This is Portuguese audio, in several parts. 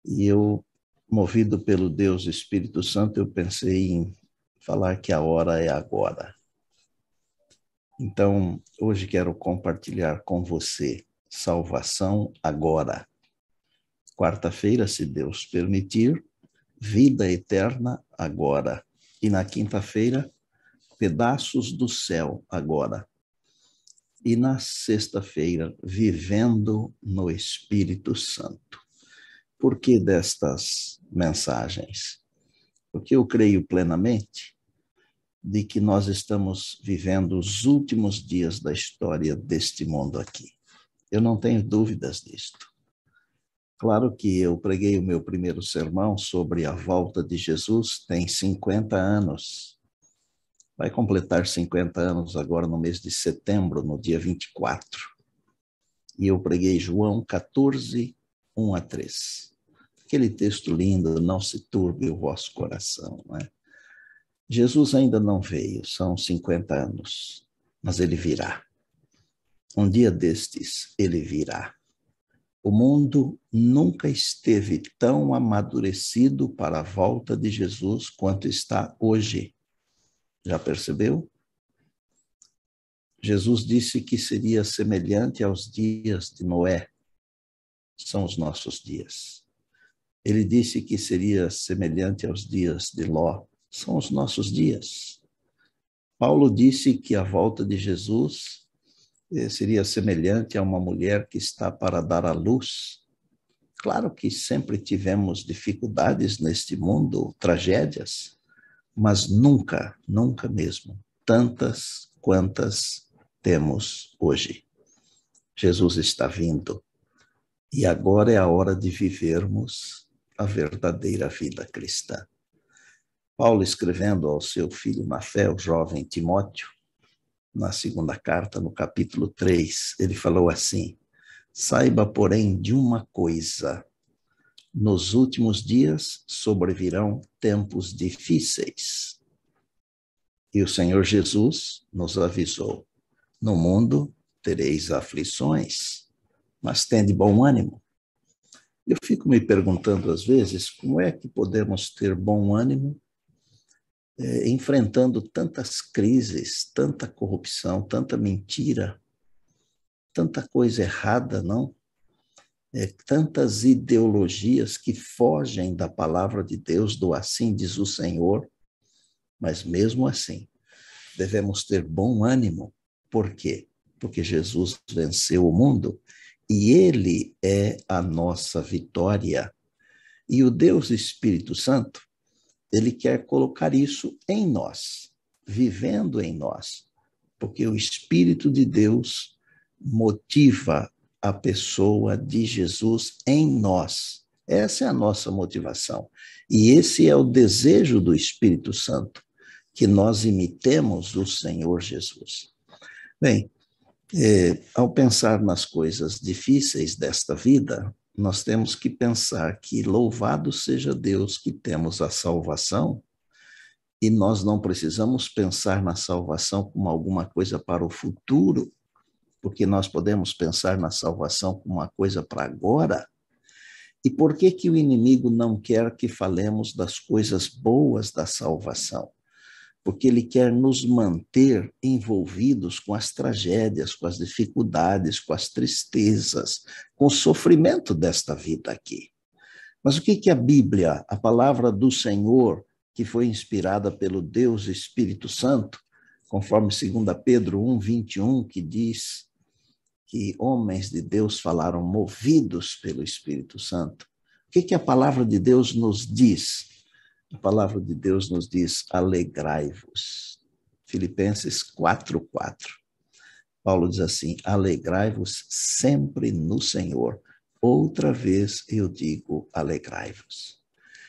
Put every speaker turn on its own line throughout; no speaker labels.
E eu, movido pelo Deus Espírito Santo, eu pensei em falar que a hora é agora. Então, hoje quero compartilhar com você salvação agora. Quarta-feira, se Deus permitir, vida eterna agora. E na quinta-feira, pedaços do céu agora. E na sexta-feira, vivendo no Espírito Santo. Por que destas mensagens? Porque eu creio plenamente de que nós estamos vivendo os últimos dias da história deste mundo aqui. Eu não tenho dúvidas disto. Claro que eu preguei o meu primeiro sermão sobre a volta de Jesus, tem 50 anos. Vai completar 50 anos agora no mês de setembro, no dia 24. E eu preguei João 14, 1 a 3. Aquele texto lindo, não se turbe o vosso coração, não é? Jesus ainda não veio, são 50 anos, mas ele virá. Um dia destes, ele virá. O mundo nunca esteve tão amadurecido para a volta de Jesus quanto está hoje. Já percebeu? Jesus disse que seria semelhante aos dias de Noé. São os nossos dias. Ele disse que seria semelhante aos dias de Ló. São os nossos dias. Paulo disse que a volta de Jesus seria semelhante a uma mulher que está para dar à luz. Claro que sempre tivemos dificuldades neste mundo, tragédias, mas nunca, nunca mesmo, tantas quantas temos hoje. Jesus está vindo e agora é a hora de vivermos a verdadeira vida cristã. Paulo, escrevendo ao seu filho na fé, o jovem Timóteo, na segunda carta, no capítulo 3, ele falou assim: saiba, porém, de uma coisa, nos últimos dias sobrevirão tempos difíceis. E o Senhor Jesus nos avisou: no mundo tereis aflições, mas tende bom ânimo. Eu fico me perguntando às vezes, como é que podemos ter bom ânimo enfrentando tantas crises, tanta corrupção, tanta mentira, tanta coisa errada, não? Tantas ideologias que fogem da palavra de Deus, do assim diz o Senhor, mas mesmo assim, devemos ter bom ânimo. Por quê? Porque Jesus venceu o mundo e ele é a nossa vitória. E o Deus Espírito Santo, ele quer colocar isso em nós, vivendo em nós, porque o Espírito de Deus motiva a pessoa de Jesus em nós. Essa é a nossa motivação. E esse é o desejo do Espírito Santo, que nós imitemos o Senhor Jesus. Bem, ao pensar nas coisas difíceis desta vida, nós temos que pensar que louvado seja Deus que temos a salvação, e nós não precisamos pensar na salvação como alguma coisa para o futuro, porque nós podemos pensar na salvação como uma coisa para agora. E por que que o inimigo não quer que falemos das coisas boas da salvação? Porque ele quer nos manter envolvidos com as tragédias, com as dificuldades, com as tristezas, com o sofrimento desta vida aqui. Mas o que que a Bíblia, a palavra do Senhor, que foi inspirada pelo Deus Espírito Santo, conforme 2 Pedro 1:21, que diz que homens de Deus falaram movidos pelo Espírito Santo. O que que a palavra de Deus nos diz? A palavra de Deus nos diz: alegrai-vos. Filipenses 4:4. Paulo diz assim: alegrai-vos sempre no Senhor. Outra vez eu digo: alegrai-vos.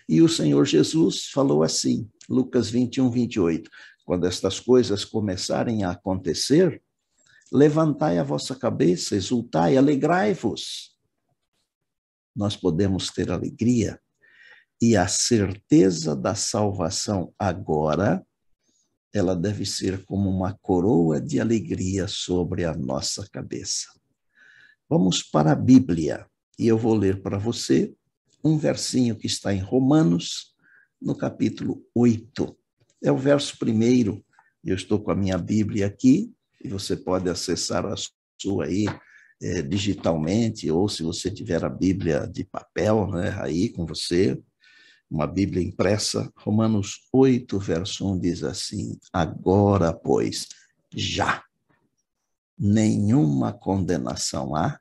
E o Senhor Jesus falou assim, Lucas 21:28. Quando estas coisas começarem a acontecer, levantai a vossa cabeça, exultai, alegrai-vos. Nós podemos ter alegria e a certeza da salvação agora, ela deve ser como uma coroa de alegria sobre a nossa cabeça. Vamos para a Bíblia e eu vou ler para você um versinho que está em Romanos, no capítulo 8. É o verso primeiro. Eu estou com a minha Bíblia aqui, e você pode acessar a sua aí digitalmente, ou se você tiver a Bíblia de papel, né, aí com você, uma Bíblia impressa. Romanos 8, verso 1 diz assim: agora, pois, já nenhuma condenação há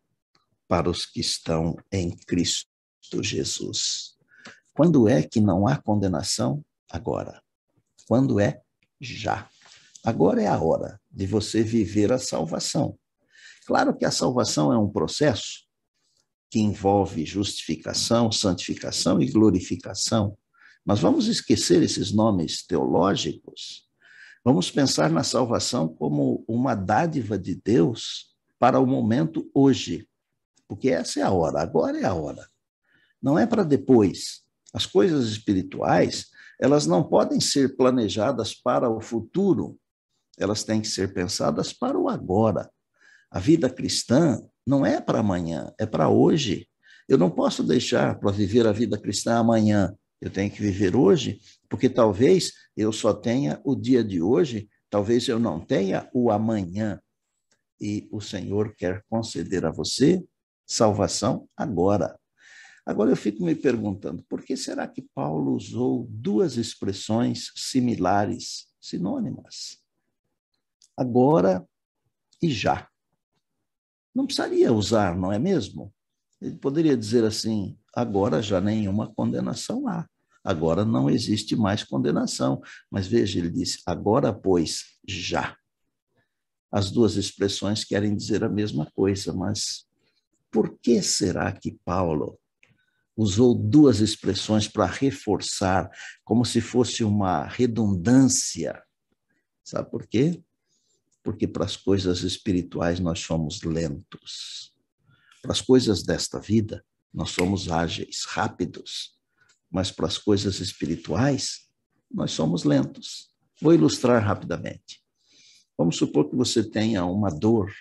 para os que estão em Cristo Jesus. Quando é que não há condenação? Agora. Quando é? Já. Agora é a hora de você viver a salvação. Claro que a salvação é um processo que envolve justificação, santificação e glorificação, mas vamos esquecer esses nomes teológicos. Vamos pensar na salvação como uma dádiva de Deus para o momento hoje, porque essa é a hora, agora é a hora. Não é para depois. As coisas espirituais, elas não podem ser planejadas para o futuro, elas têm que ser pensadas para o agora. A vida cristã não é para amanhã, é para hoje. Eu não posso deixar para viver a vida cristã amanhã. Eu tenho que viver hoje, porque talvez eu só tenha o dia de hoje, talvez eu não tenha o amanhã. E o Senhor quer conceder a você salvação agora. Agora eu fico me perguntando, por que será que Paulo usou duas expressões similares, sinônimas? Agora e já. Não precisaria usar, não é mesmo? Ele poderia dizer assim, agora já nenhuma condenação há. Agora não existe mais condenação. Mas veja, ele disse, agora, pois, já. As duas expressões querem dizer a mesma coisa, mas por que será que Paulo usou duas expressões para reforçar, como se fosse uma redundância? Sabe por quê? Porque para as coisas espirituais nós somos lentos. Para as coisas desta vida, nós somos ágeis, rápidos, mas para as coisas espirituais, nós somos lentos. Vou ilustrar rapidamente. Vamos supor que você tenha uma dor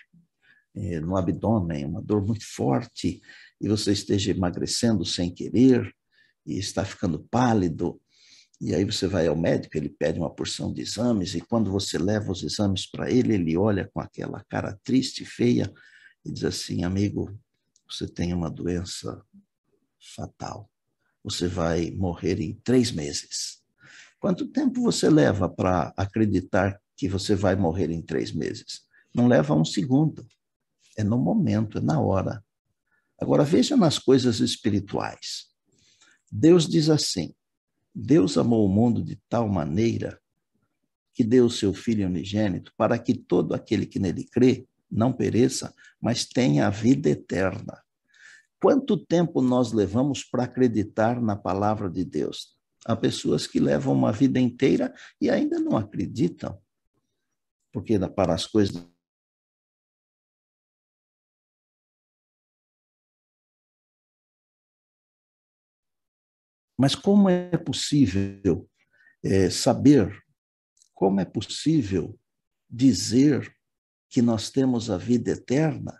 no abdômen, uma dor muito forte, e você esteja emagrecendo sem querer, e está ficando pálido, e aí você vai ao médico, ele pede uma porção de exames, e quando você leva os exames para ele, ele olha com aquela cara triste, feia, e diz assim, amigo, você tem uma doença fatal. Você vai morrer em 3 meses. Quanto tempo você leva para acreditar que você vai morrer em 3 meses? Não leva um segundo. É no momento, é na hora. Agora, veja nas coisas espirituais. Deus diz assim, Deus amou o mundo de tal maneira que deu o seu Filho unigênito para que todo aquele que nele crê não pereça, mas tenha a vida eterna. Quanto tempo nós levamos para acreditar na palavra de Deus? Há pessoas que levam uma vida inteira e ainda não acreditam, porque para as coisas. Mas como é possível saber, como é possível dizer que nós temos a vida eterna?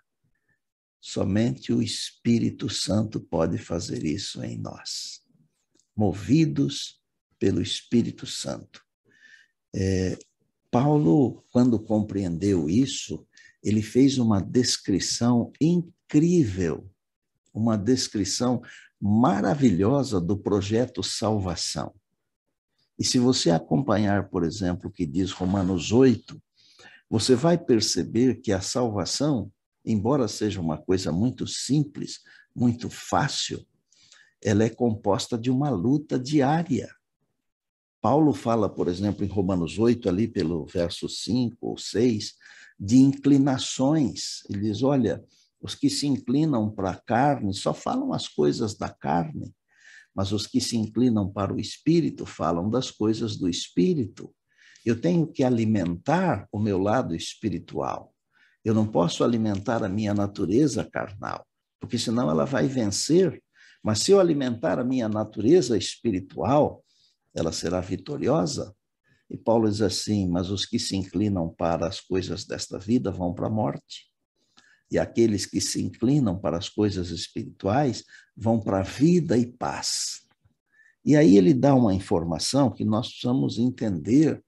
Somente o Espírito Santo pode fazer isso em nós, movidos pelo Espírito Santo. Paulo, quando compreendeu isso, ele fez uma descrição incrível, uma descrição maravilhosa do projeto salvação. E se você acompanhar, por exemplo, o que diz Romanos 8, você vai perceber que a salvação, embora seja uma coisa muito simples, muito fácil, ela é composta de uma luta diária. Paulo fala, por exemplo, em Romanos 8, ali pelo verso 5 ou 6, de inclinações. Ele diz, olha, os que se inclinam para a carne só falam as coisas da carne, mas os que se inclinam para o Espírito falam das coisas do Espírito. Eu tenho que alimentar o meu lado espiritual. Eu não posso alimentar a minha natureza carnal, porque senão ela vai vencer. Mas se eu alimentar a minha natureza espiritual, ela será vitoriosa. E Paulo diz assim, mas os que se inclinam para as coisas desta vida vão para a morte. E aqueles que se inclinam para as coisas espirituais vão para a vida e paz. E aí ele dá uma informação que nós precisamos entender,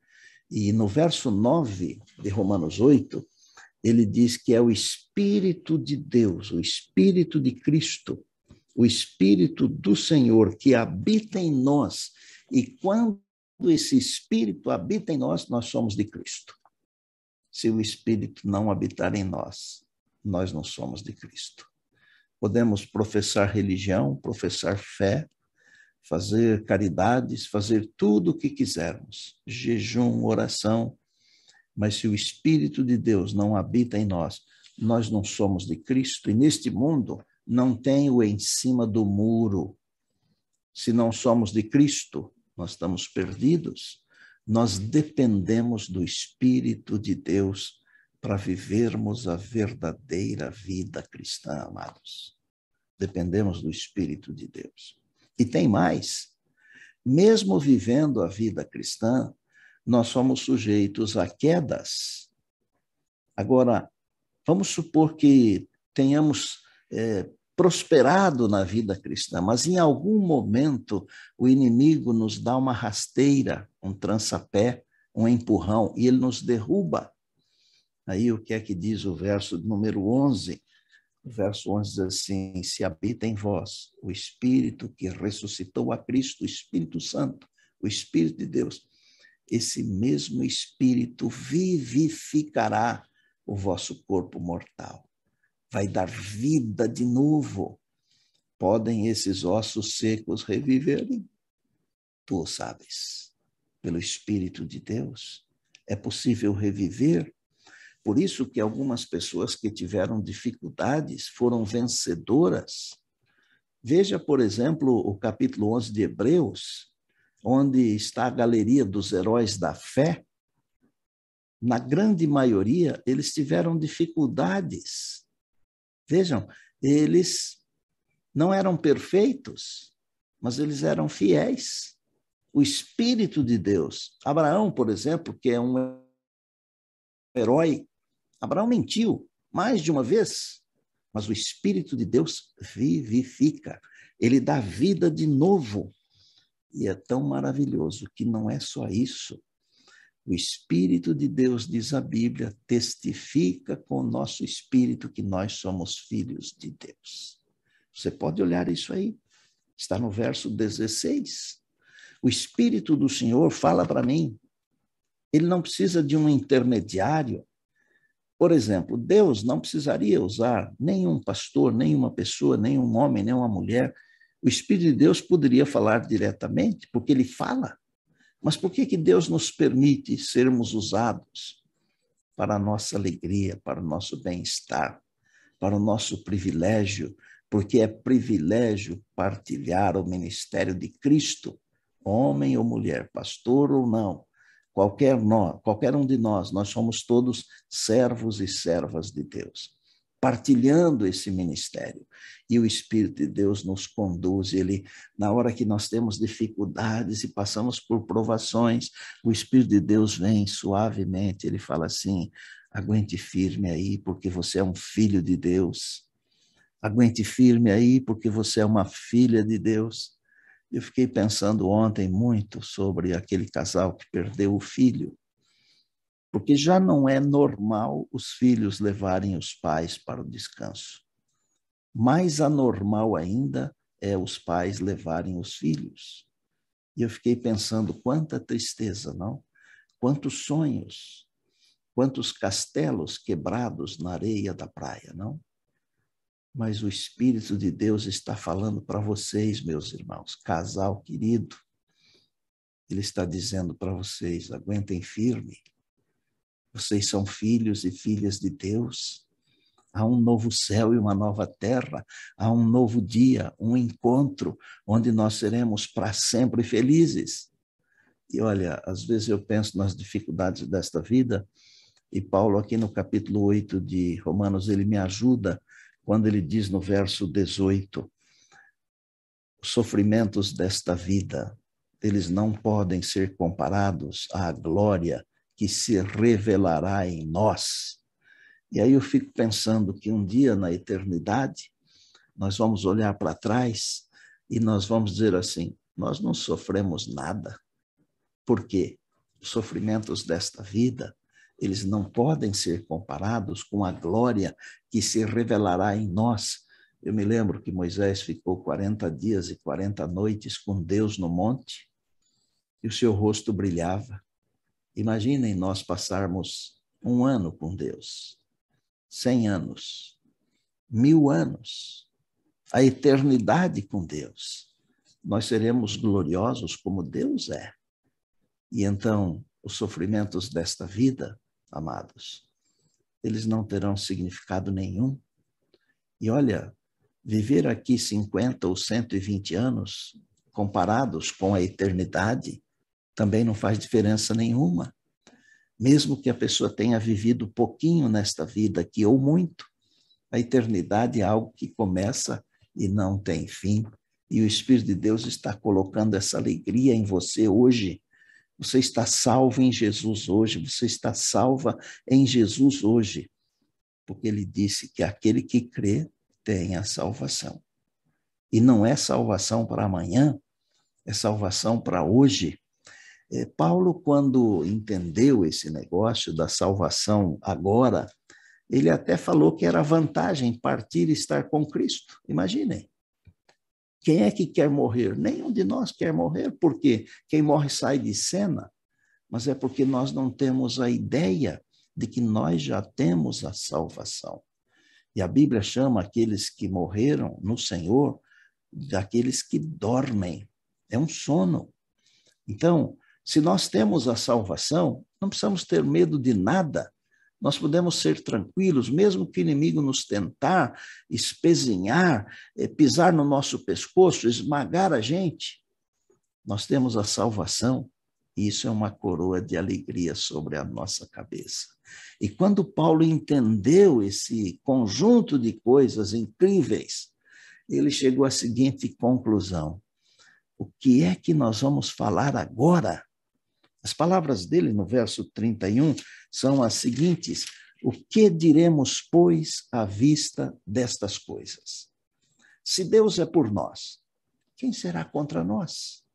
e no verso 9 de Romanos 8, ele diz que é o Espírito de Deus, o Espírito de Cristo, o Espírito do Senhor que habita em nós. E quando esse Espírito habita em nós, nós somos de Cristo. Se o Espírito não habitar em nós, nós não somos de Cristo. Podemos professar religião, professar fé, fazer caridades, fazer tudo o que quisermos, jejum, oração, mas se o Espírito de Deus não habita em nós, nós não somos de Cristo, e neste mundo não tem o em cima do muro. Se não somos de Cristo, nós estamos perdidos. Nós dependemos do Espírito de Deus para vivermos a verdadeira vida cristã, amados. Dependemos do Espírito de Deus. E tem mais. Mesmo vivendo a vida cristã, nós somos sujeitos a quedas. Agora, vamos supor que tenhamos prosperado na vida cristã, mas em algum momento o inimigo nos dá uma rasteira, um trançapé, um empurrão, e ele nos derruba. Aí o que é que diz o verso número 11? O verso 11 diz assim: se habita em vós o Espírito que ressuscitou a Cristo, o Espírito Santo, o Espírito de Deus, esse mesmo Espírito vivificará o vosso corpo mortal. Vai dar vida de novo. Podem esses ossos secos reviverem? Tu o sabes. Pelo Espírito de Deus, é possível reviver. Por isso que algumas pessoas que tiveram dificuldades foram vencedoras. Veja, por exemplo, o capítulo 11 de Hebreus, onde está a galeria dos heróis da fé. Na grande maioria, eles tiveram dificuldades. Vejam, eles não eram perfeitos, mas eles eram fiéis. O Espírito de Deus. Abraão, por exemplo, que é um herói, Abraão mentiu mais de uma vez, mas o Espírito de Deus vivifica. Ele dá vida de novo. E é tão maravilhoso que não é só isso. O Espírito de Deus, diz a Bíblia, testifica com o nosso espírito que nós somos filhos de Deus. Você pode olhar isso aí. Está no verso 16. O Espírito do Senhor fala para mim. Ele não precisa de um intermediário. Por exemplo, Deus não precisaria usar nenhum pastor, nenhuma pessoa, nenhum homem, nenhuma mulher. O Espírito de Deus poderia falar diretamente, porque ele fala. Mas por que Deus nos permite sermos usados para a nossa alegria, para o nosso bem-estar, para o nosso privilégio? Porque é privilégio partilhar o ministério de Cristo, homem ou mulher, pastor ou não, qualquer um de nós somos todos servos e servas de Deus, partilhando esse ministério. E o Espírito de Deus nos conduz, ele, na hora que nós temos dificuldades e passamos por provações, o Espírito de Deus vem suavemente, ele fala assim: aguente firme aí, porque você é um filho de Deus. Aguente firme aí, porque você é uma filha de Deus. Eu fiquei pensando ontem muito sobre aquele casal que perdeu o filho, porque já não é normal os filhos levarem os pais para o descanso. Mais anormal ainda é os pais levarem os filhos. E eu fiquei pensando quanta tristeza, não? Quantos sonhos, quantos castelos quebrados na areia da praia, não? Mas o Espírito de Deus está falando para vocês, meus irmãos, casal querido. Ele está dizendo para vocês: aguentem firme. Vocês são filhos e filhas de Deus. Há um novo céu e uma nova terra. Há um novo dia, um encontro, onde nós seremos para sempre felizes. E olha, às vezes eu penso nas dificuldades desta vida, e Paulo aqui no capítulo 8 de Romanos, ele me ajuda quando ele diz no verso 18, os sofrimentos desta vida, eles não podem ser comparados à glória que se revelará em nós. E aí eu fico pensando que um dia na eternidade, nós vamos olhar para trás e nós vamos dizer assim, nós não sofremos nada. Por quê? Os sofrimentos desta vida, eles não podem ser comparados com a glória que se revelará em nós. Eu me lembro que Moisés ficou 40 dias e 40 noites com Deus no monte e o seu rosto brilhava. Imaginem nós passarmos 1 ano com Deus, 100 anos, 1000 anos, a eternidade com Deus. Nós seremos gloriosos como Deus é. E então, os sofrimentos desta vida, amados, eles não terão significado nenhum. E olha, viver aqui 50 ou 120 anos, comparados com a eternidade, também não faz diferença nenhuma. Mesmo que a pessoa tenha vivido pouquinho nesta vida aqui, ou muito, a eternidade é algo que começa e não tem fim. E o Espírito de Deus está colocando essa alegria em você hoje. Você está salvo em Jesus hoje, você está salva em Jesus hoje, porque ele disse que aquele que crê tem a salvação. E não é salvação para amanhã, é salvação para hoje. Paulo, quando entendeu esse negócio da salvação agora, ele até falou que era vantagem partir e estar com Cristo. Imaginem. Quem é que quer morrer? Nenhum de nós quer morrer, porque quem morre sai de cena, mas é porque nós não temos a ideia de que nós já temos a salvação. E a Bíblia chama aqueles que morreram no Senhor daqueles que dormem. É um sono. Então, se nós temos a salvação, não precisamos ter medo de nada. Nós podemos ser tranquilos, mesmo que o inimigo nos tentar, espezinhar, pisar no nosso pescoço, esmagar a gente. Nós temos a salvação e isso é uma coroa de alegria sobre a nossa cabeça. E quando Paulo entendeu esse conjunto de coisas incríveis, ele chegou à seguinte conclusão: o que é que nós vamos falar agora? As palavras dele no verso 31 são as seguintes: o que diremos, pois, à vista destas coisas? Se Deus é por nós, quem será contra nós?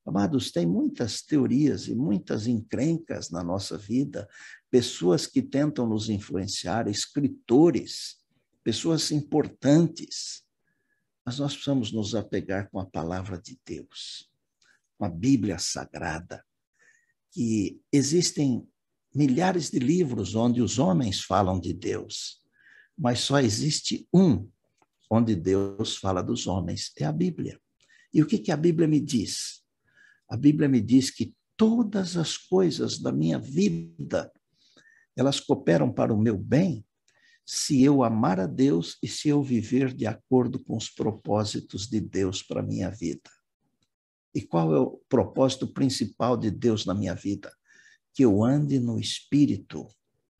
Amados, tem muitas teorias e muitas encrencas na nossa vida, pessoas que tentam nos influenciar, escritores, pessoas importantes, mas nós precisamos nos apegar com a palavra de Deus, com a Bíblia Sagrada, que existem milhares de livros onde os homens falam de Deus, mas só existe um onde Deus fala dos homens, é a Bíblia. E o que a Bíblia me diz? A Bíblia me diz que todas as coisas da minha vida, elas cooperam para o meu bem se eu amar a Deus e se eu viver de acordo com os propósitos de Deus para a minha vida. E qual é o propósito principal de Deus na minha vida? Que eu ande no Espírito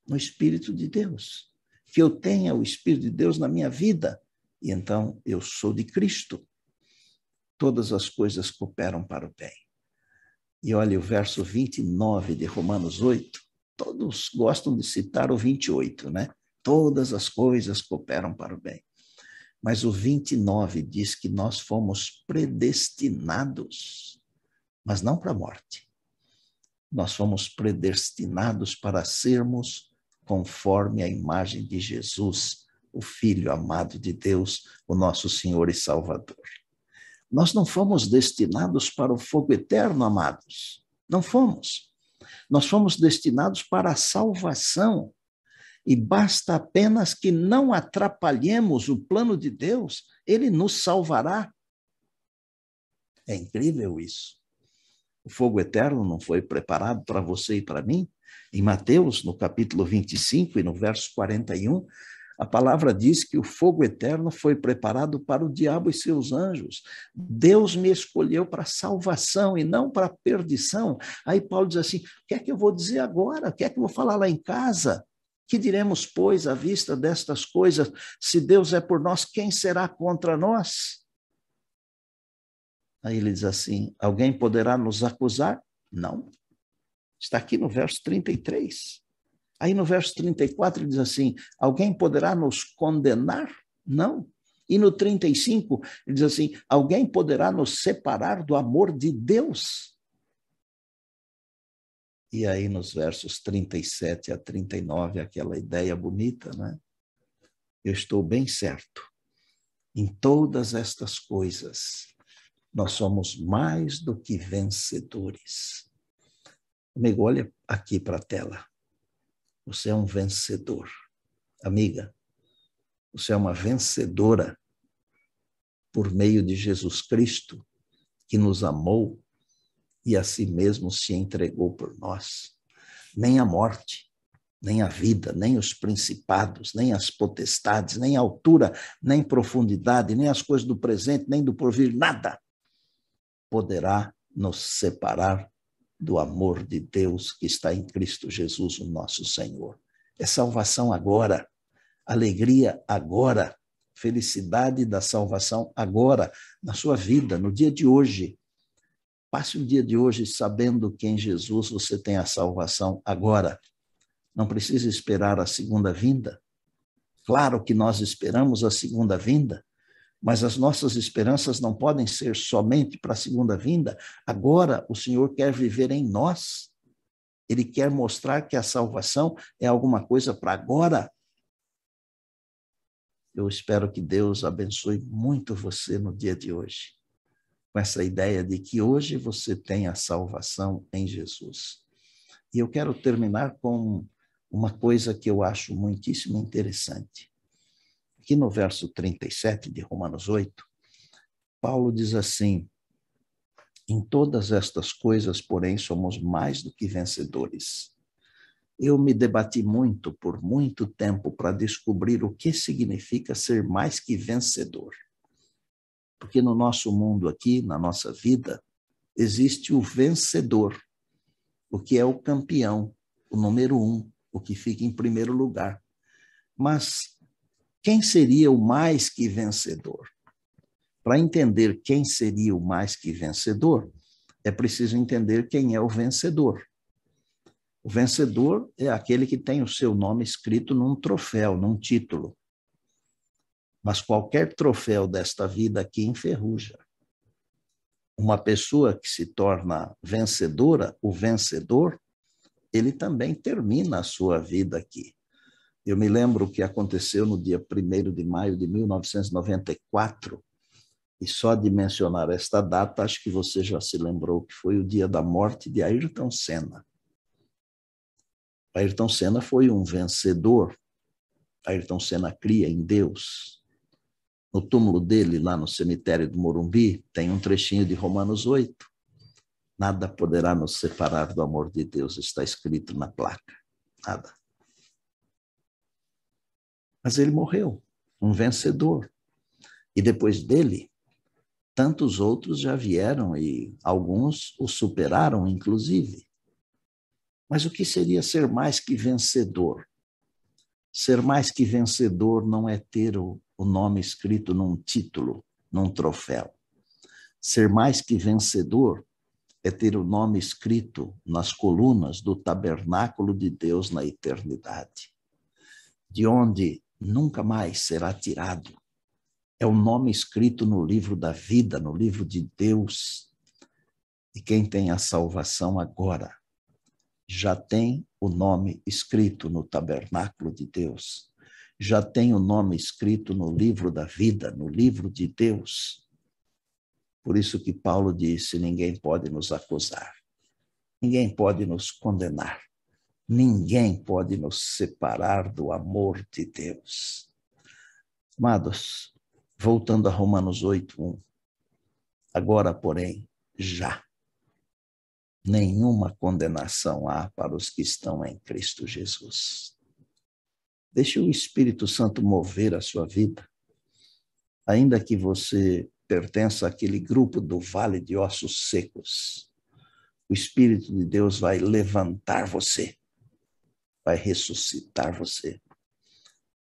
de Deus. Que eu tenha o Espírito de Deus na minha vida. E então eu sou de Cristo. Todas as coisas cooperam para o bem. E olha o verso 29 de Romanos 8, todos gostam de citar o 28, né? Todas as coisas cooperam para o bem. Mas o 29 diz que nós fomos predestinados, mas não para a morte. Nós fomos predestinados para sermos conforme a imagem de Jesus, o Filho amado de Deus, o nosso Senhor e Salvador. Nós não fomos destinados para o fogo eterno, amados. Não fomos. Nós fomos destinados para a salvação. E basta apenas que não atrapalhemos o plano de Deus, ele nos salvará. É incrível isso. O fogo eterno não foi preparado para você e para mim? Em Mateus, no capítulo 25 e no verso 41, a palavra diz que o fogo eterno foi preparado para o diabo e seus anjos. Deus me escolheu para salvação e não para perdição. Aí Paulo diz assim, o que é que eu vou dizer agora? O que é que eu vou falar lá em casa? Que diremos, pois, à vista destas coisas? Se Deus é por nós, quem será contra nós? Aí ele diz assim, alguém poderá nos acusar? Não. Está aqui no verso 33. Aí no verso 34 ele diz assim, alguém poderá nos condenar? Não. E no 35 ele diz assim, alguém poderá nos separar do amor de Deus? E aí nos versos 37 a 39, aquela ideia bonita, né? Eu estou bem certo. Em todas estas coisas, nós somos mais do que vencedores. Amigo, olha aqui para a tela. Você é um vencedor. Amiga, você é uma vencedora por meio de Jesus Cristo, que nos amou e a si mesmo se entregou por nós. Nem a morte, nem a vida, nem os principados, nem as potestades, nem a altura, nem profundidade, nem as coisas do presente, nem do porvir, nada poderá nos separar do amor de Deus que está em Cristo Jesus, o nosso Senhor. É salvação agora, alegria agora, felicidade da salvação agora, na sua vida, no dia de hoje. Passe o dia de hoje sabendo que em Jesus você tem a salvação agora. Não precisa esperar a segunda vinda. Claro que nós esperamos a segunda vinda, mas as nossas esperanças não podem ser somente para a segunda vinda. Agora o Senhor quer viver em nós. Ele quer mostrar que a salvação é alguma coisa para agora. Eu espero que Deus abençoe muito você no dia de hoje, com essa ideia de que hoje você tem a salvação em Jesus. E eu quero terminar com uma coisa que eu acho muitíssimo interessante. Aqui no verso 37 de Romanos 8, Paulo diz assim, em todas estas coisas, porém, somos mais do que vencedores. Eu me debati muito, por muito tempo, para descobrir o que significa ser mais que vencedor. Porque no nosso mundo aqui, na nossa vida, existe o vencedor, o que é o campeão, o número 1, o que fica em primeiro lugar. Mas quem seria o mais que vencedor? Para entender quem seria o mais que vencedor, é preciso entender quem é o vencedor. O vencedor é aquele que tem o seu nome escrito num troféu, num título. Mas qualquer troféu desta vida aqui enferruja. Uma pessoa que se torna vencedora, o vencedor, ele também termina a sua vida aqui. Eu me lembro o que aconteceu no dia 1º de maio de 1994, e só de mencionar esta data, acho que você já se lembrou que foi o dia da morte de Ayrton Senna. Ayrton Senna foi um vencedor. Ayrton Senna cria em Deus. No túmulo dele, lá no cemitério do Morumbi, tem um trechinho de Romanos 8. Nada poderá nos separar do amor de Deus, está escrito na placa. Nada. Mas ele morreu, um vencedor. E depois dele, tantos outros já vieram e alguns o superaram, inclusive. Mas o que seria ser mais que vencedor? Ser mais que vencedor não é ter o nome escrito num título, num troféu. Ser mais que vencedor é ter o nome escrito nas colunas do tabernáculo de Deus na eternidade, de onde nunca mais será tirado. É o nome escrito no livro da vida, no livro de Deus. E quem tem a salvação agora já tem o nome escrito no tabernáculo de Deus. Já tem o nome escrito no livro da vida, no livro de Deus. Por isso que Paulo disse, ninguém pode nos acusar. Ninguém pode nos condenar. Ninguém pode nos separar do amor de Deus. Amados, voltando a Romanos 8:1. Agora, porém, já nenhuma condenação há para os que estão em Cristo Jesus. Deixe o Espírito Santo mover a sua vida. Ainda que você pertença àquele grupo do vale de ossos secos, o Espírito de Deus vai levantar você, vai ressuscitar você.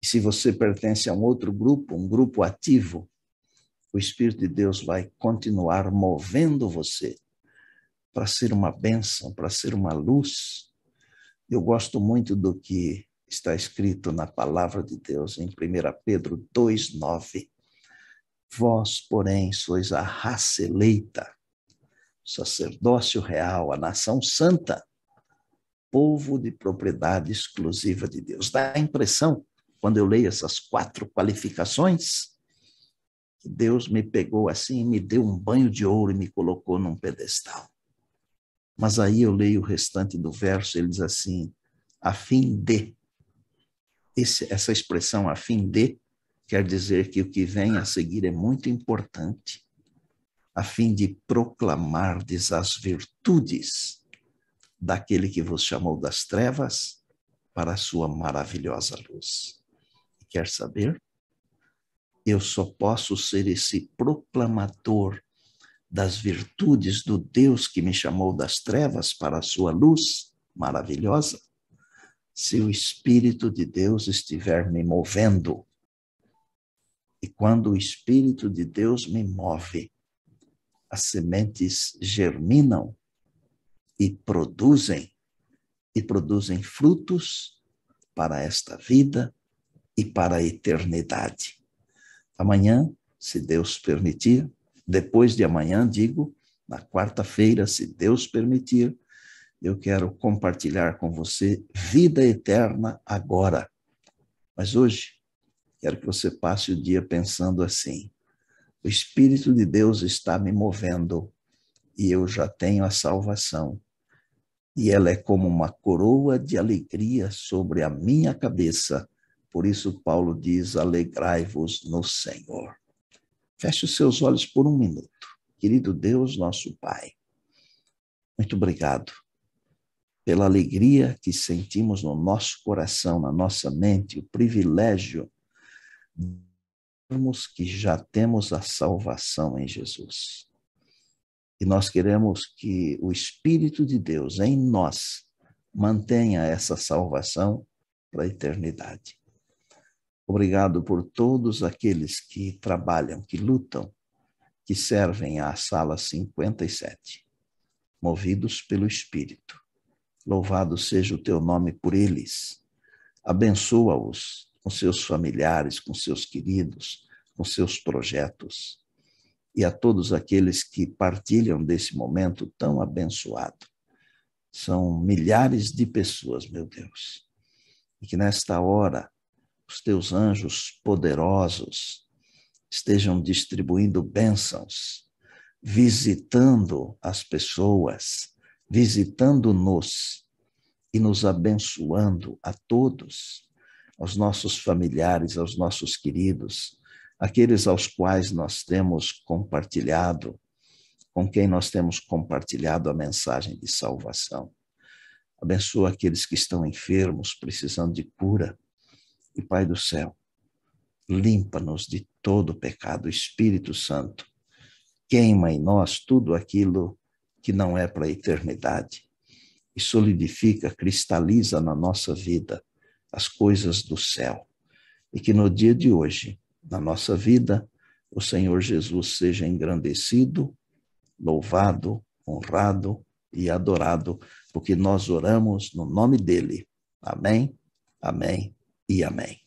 E se você pertence a um outro grupo, um grupo ativo, o Espírito de Deus vai continuar movendo você para ser uma bênção, para ser uma luz, Eu gosto muito do que está escrito na palavra de Deus em 1 Pedro 2:9. Vós, porém, sois a raça eleita, sacerdócio real, a nação santa, povo de propriedade exclusiva de Deus. Dá a impressão, quando eu leio essas 4 qualificações, que Deus me pegou assim, me deu um banho de ouro e me colocou num pedestal. Mas aí eu leio o restante do verso, ele diz assim, a fim de. Essa expressão, a fim de, quer dizer que o que vem a seguir é muito importante, a fim de proclamardes as virtudes daquele que vos chamou das trevas para a sua maravilhosa luz. Quer saber? Eu só posso ser esse proclamador das virtudes do Deus que me chamou das trevas para a sua luz maravilhosa, se o Espírito de Deus estiver me movendo. E quando o Espírito de Deus me move, as sementes germinam e produzem frutos para esta vida e para a eternidade. Amanhã, se Deus permitir, depois de amanhã, digo, na quarta-feira, se Deus permitir, eu quero compartilhar com você vida eterna agora. Mas hoje, quero que você passe o dia pensando assim, o Espírito de Deus está me movendo e eu já tenho a salvação. E ela é como uma coroa de alegria sobre a minha cabeça. Por isso Paulo diz, alegrai-vos no Senhor. Feche os seus olhos por um minuto. Querido Deus, nosso Pai, muito obrigado pela alegria que sentimos no nosso coração, na nossa mente, o privilégio de vermos que já temos a salvação em Jesus. E nós queremos que o Espírito de Deus em nós mantenha essa salvação para a eternidade. Obrigado por todos aqueles que trabalham, que lutam, que servem à sala 57, movidos pelo Espírito. Louvado seja o teu nome por eles. Abençoa-os com seus familiares, com seus queridos, com seus projetos. E a todos aqueles que partilham desse momento tão abençoado. São milhares de pessoas, meu Deus. E que nesta hora, os teus anjos poderosos estejam distribuindo bênçãos, visitando as pessoas, visitando-nos e nos abençoando a todos, aos nossos familiares, aos nossos queridos, aqueles aos quais nós temos compartilhado, com quem nós temos compartilhado a mensagem de salvação. Abençoa aqueles que estão enfermos, precisando de cura. E, Pai do céu, limpa-nos de todo pecado. Espírito Santo, queima em nós tudo aquilo que não é para a eternidade e solidifica, cristaliza na nossa vida as coisas do céu. E que no dia de hoje, na nossa vida, o Senhor Jesus seja engrandecido, louvado, honrado e adorado, porque nós oramos no nome dele. Amém, amém e amém.